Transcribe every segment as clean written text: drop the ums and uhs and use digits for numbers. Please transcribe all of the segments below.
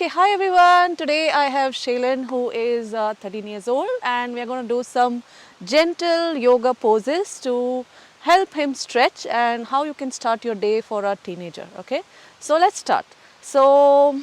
Okay, hi everyone. Today I have Shailen who is 13 years old and we are going to do some gentle yoga poses to help him stretch and how you can start your day for a teenager. Okay, so let's start. So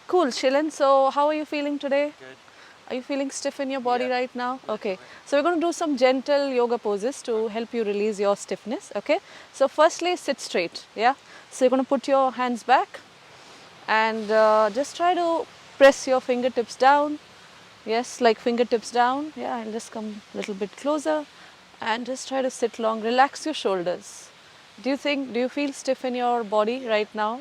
cool, Shailen. So how are you feeling today? Good. Are you feeling stiff in your body Yeah. right now? Okay, so we're going to do some gentle yoga poses to help you release your stiffness. Okay, so firstly sit straight. Yeah, so you're going to put your hands back and just try to press your fingertips down. Yes, like fingertips down. Yeah, and just come a little bit closer and just try to sit long. Relax your shoulders. Do you feel stiff in your body right now?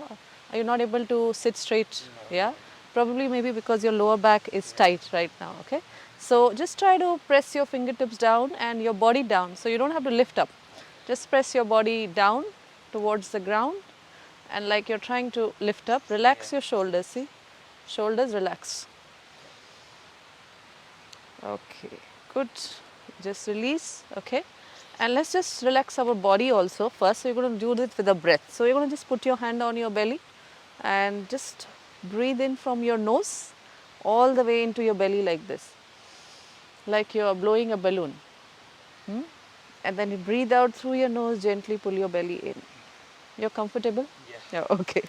Are you not able to sit straight? No. Yeah, probably maybe because your lower back is tight right now. Okay, so just try to press your fingertips down and your body down, so you don't have to lift up. Just press your body down towards the ground and like you're trying to lift up. Relax your shoulders. See, shoulders relax. Okay, good. Just release. Okay, and let's just relax our body also first. So you're going to do this with a breath. So you're going to just put your hand on your belly and just breathe in from your nose all the way into your belly like this, like you're blowing a balloon. And then you breathe out through your nose, gently pull your belly in. You're comfortable? Yeah. Yeah, okay.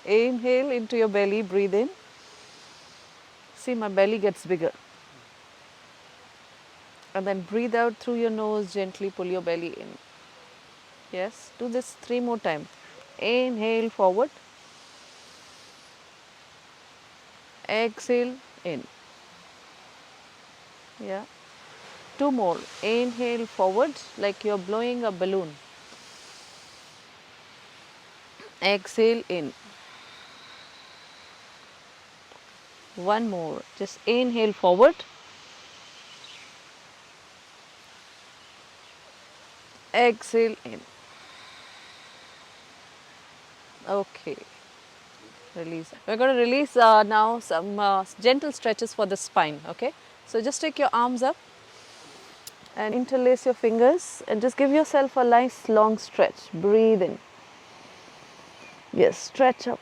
Inhale into your belly, breathe in. See, my belly gets bigger. And then breathe out through your nose, gently pull your belly in. Yes, do this 3 more times. Inhale forward. Exhale in. Yeah. 2 more. Inhale forward like you're blowing a balloon. Exhale in. 1 more. Just inhale forward. Exhale in. Okay. Release. We're going to release now some gentle stretches for the spine. Okay. So just take your arms up and interlace your fingers and just give yourself a nice long stretch. Breathe in. Yes, stretch up.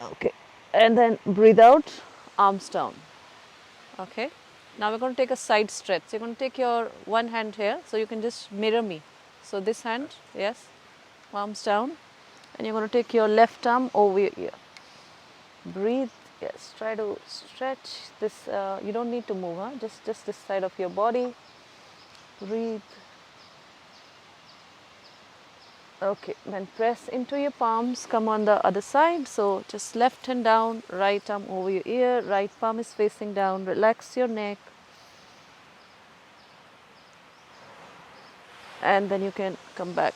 Okay. And then breathe out, arms down. Okay. Now we're going to take a side stretch. You're going to take your one hand here so you can just mirror me. So this hand, yes, arms down. And you're going to take your left arm over your ear. Breathe. Yes, try to stretch this. You don't need to move, huh? Just this side of your body. Breathe. Okay, then press into your palms, come on the other side. So just left hand down, right arm over your ear, right palm is facing down. Relax your neck. And then you can come back.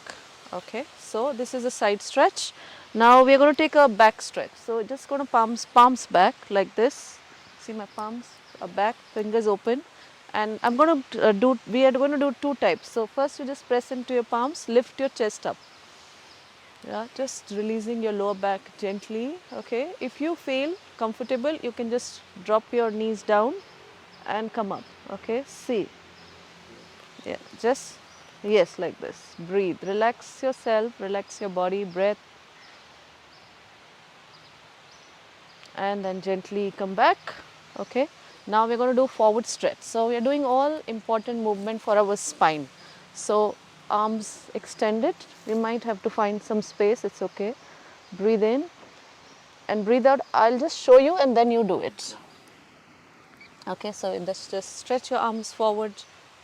Okay, so this is a side stretch. Now we are going to take a back stretch. So just going to palms back like this. See my palms are back, fingers open. And I'm going to we are going to do 2 types. So first you just press into your palms, lift your chest up. Yeah, just releasing your lower back gently. Okay, if you feel comfortable, you can just drop your knees down and come up. Okay, see. Yeah, just, yes, like this. Breathe, relax yourself, relax your body, breath. And then gently come back. Okay, now we're going to do forward stretch. So we are doing all important movement for our spine. So arms extended, we might have to find some space, it's okay. Breathe in and breathe out. I'll just show you and then you do it. Okay, so just stretch your arms forward,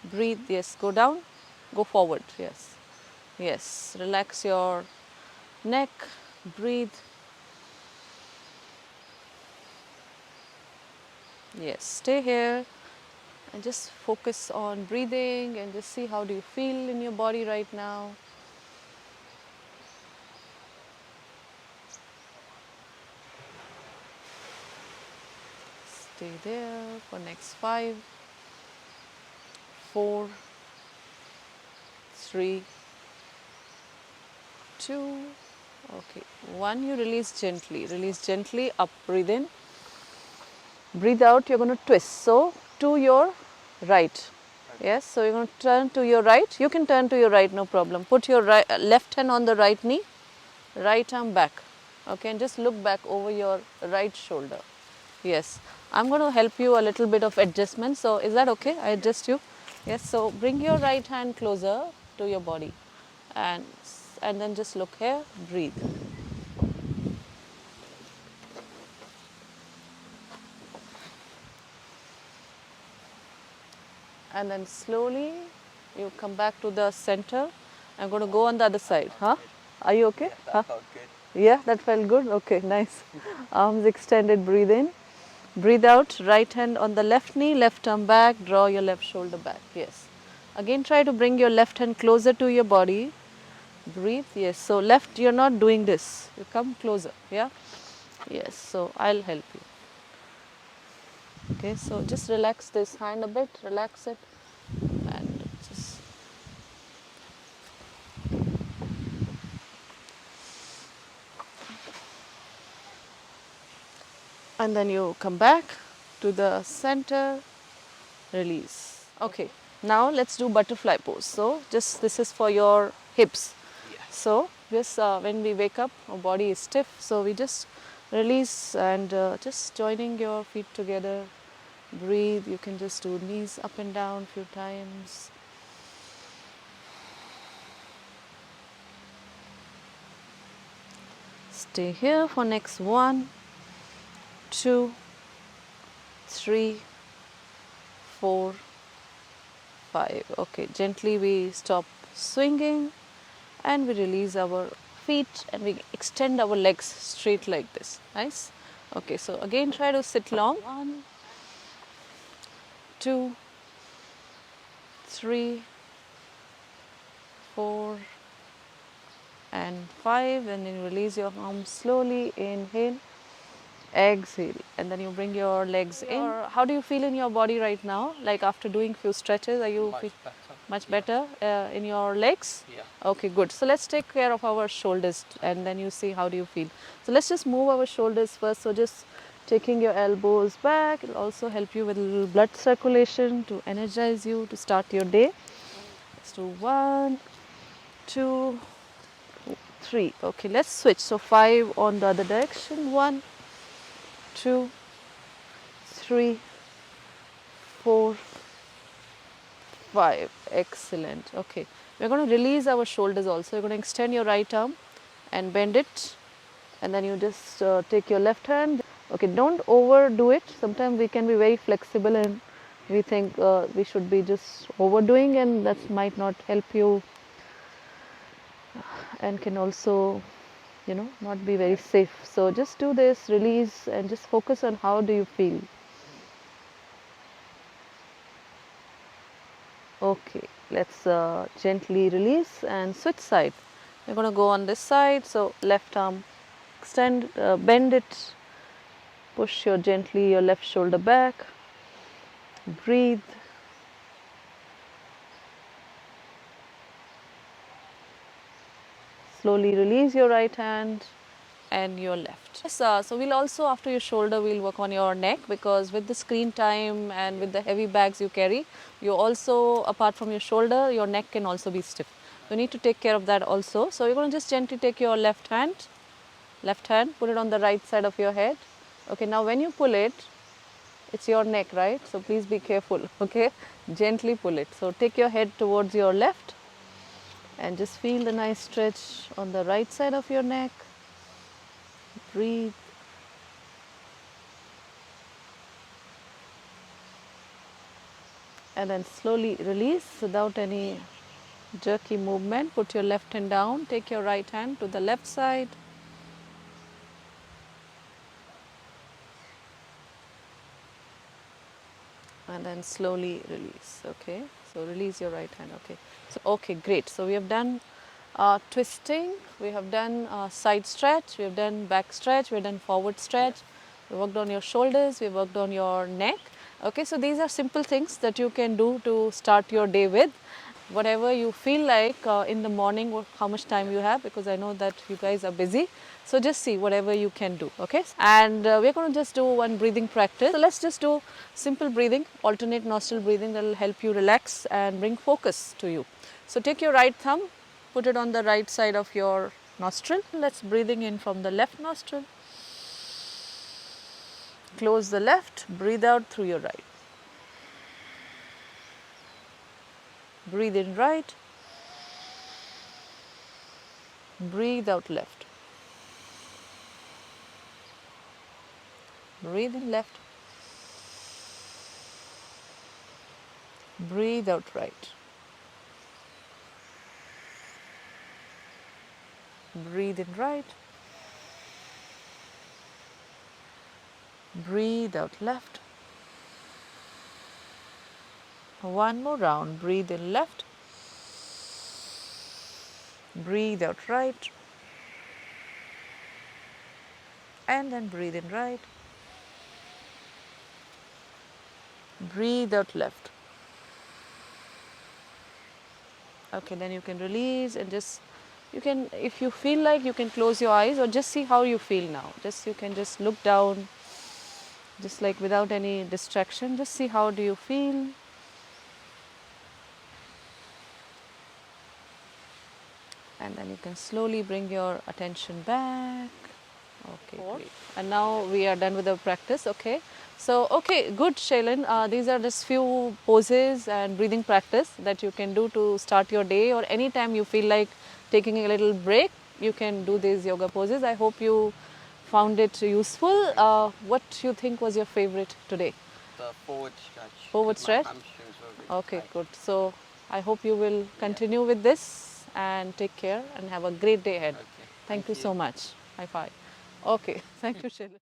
breathe, yes, go down, go forward, yes. Yes, relax your neck, breathe. Yes, stay here and just focus on breathing and just see how do you feel in your body right now. Stay there for next 5, 4, 3, 2, okay, 1. You release gently, up, breathe in. Breathe out, you're going to twist. So, to your right. Yes, so you're going to turn to your right. You can turn to your right, no problem. Put your left hand on the right knee, right arm back. Okay, and just look back over your right shoulder. Yes, I'm going to help you a little bit of adjustment. So is that okay? I adjust you. Yes. So bring your right hand closer to your body, and then just look here. Breathe. And then slowly you come back to the center. I'm going to go on the other side. Huh? Are you okay? Huh? Yeah, that felt good. Okay, nice. Arms extended. Breathe in. Breathe out. Right hand on the left knee, left arm back. Draw your left shoulder back. Yes. Again, try to bring your left hand closer to your body. Breathe. Yes. So left, you're not doing this. You come closer. Yeah. Yes. So I'll help you. Okay. So just relax this hand a bit. Relax it, and just. And then you come back to the center. Release. Okay. Now let's do butterfly pose. So just this is for your hips. So just when we wake up, our body is stiff. So we just release and just joining your feet together. Breathe. You can just do knees up and down a few times. Stay here for next 1, 2, 3, 4, 5. Okay. Gently we stop swinging. And we release our feet and we extend our legs straight like this. Nice. Okay, so again try to sit long. 1, 2, 3, 4, and 5. And then release your arms slowly. Inhale, exhale, and then you bring your legs in. How do you feel in your body right now? Like after doing few stretches, are you much better in your legs? Yeah. Okay, good. So let's take care of our shoulders and then you see how do you feel. So let's just move our shoulders first. So just taking your elbows back, it will also help you with a little blood circulation to energize you to start your day. Let's do 1, 2, 3. Okay, let's switch. So 5 on the other direction. 1, 2, 3, 4, 5. Excellent. Okay. We're going to release our shoulders also. You're going to extend your right arm and bend it. And then you just take your left hand. Okay, don't overdo it. Sometimes we can be very flexible and we think we should be just overdoing, and that might not help you and can also, not be very safe. So just do this, release, and just focus on how do you feel. Okay, let's gently release and switch side. We're going to go on this side. So left arm, extend, bend it, push gently your left shoulder back, breathe. Slowly release your right hand and your left. Yes, so we'll also, after your shoulder, we'll work on your neck, because with the screen time and with the heavy bags you carry, you also, apart from your shoulder, your neck can also be stiff. You need to take care of that also. So you're going to just gently take your left hand, put it on the right side of your head. Okay, now when you pull it, it's your neck, right? So please be careful, okay? Gently pull it. So take your head towards your left and just feel the nice stretch on the right side of your neck. Breathe. And then slowly release without any jerky movement. Put your left hand down, take your right hand to the left side. And then slowly release. Okay, so release your right hand. Okay, so okay, great. So we have done twisting, we have done side stretch, we have done back stretch, we have done forward stretch. We worked on your shoulders, we worked on your neck. Okay, so these are simple things that you can do to start your day with. Whatever you feel like in the morning, how much time you have, because I know that you guys are busy. So just see whatever you can do, okay? And we're going to just do one breathing practice. So let's just do simple breathing, alternate nostril breathing that will help you relax and bring focus to you. So take your right thumb, put it on the right side of your nostril. Let's breathing in from the left nostril. Close the left, breathe out through your right. Breathe in right, breathe out left. Breathe in left, breathe out right. Breathe in right, breathe out left. One more round, breathe in left, breathe out right, and then breathe in right, breathe out left. Okay, then you can release and just, you can, if you feel like, you can close your eyes or just see how you feel now. Just, you can just look down, just like without any distraction, just see how do you feel. And then you can slowly bring your attention back. Okay, great. And now we are done with the practice, okay. So, okay, good Shailin. These are just few poses and breathing practice that you can do to start your day, or anytime you feel like taking a little break, you can do these yoga poses. I hope you found it useful. What you think was your favorite today? The forward stretch. Forward 'cause stretch? My hamstrings were really Okay, tight. good. So, I hope you will continue with this and take care and have a great day ahead. Okay. Thank you so much. High five. Okay, thank you, Shailin.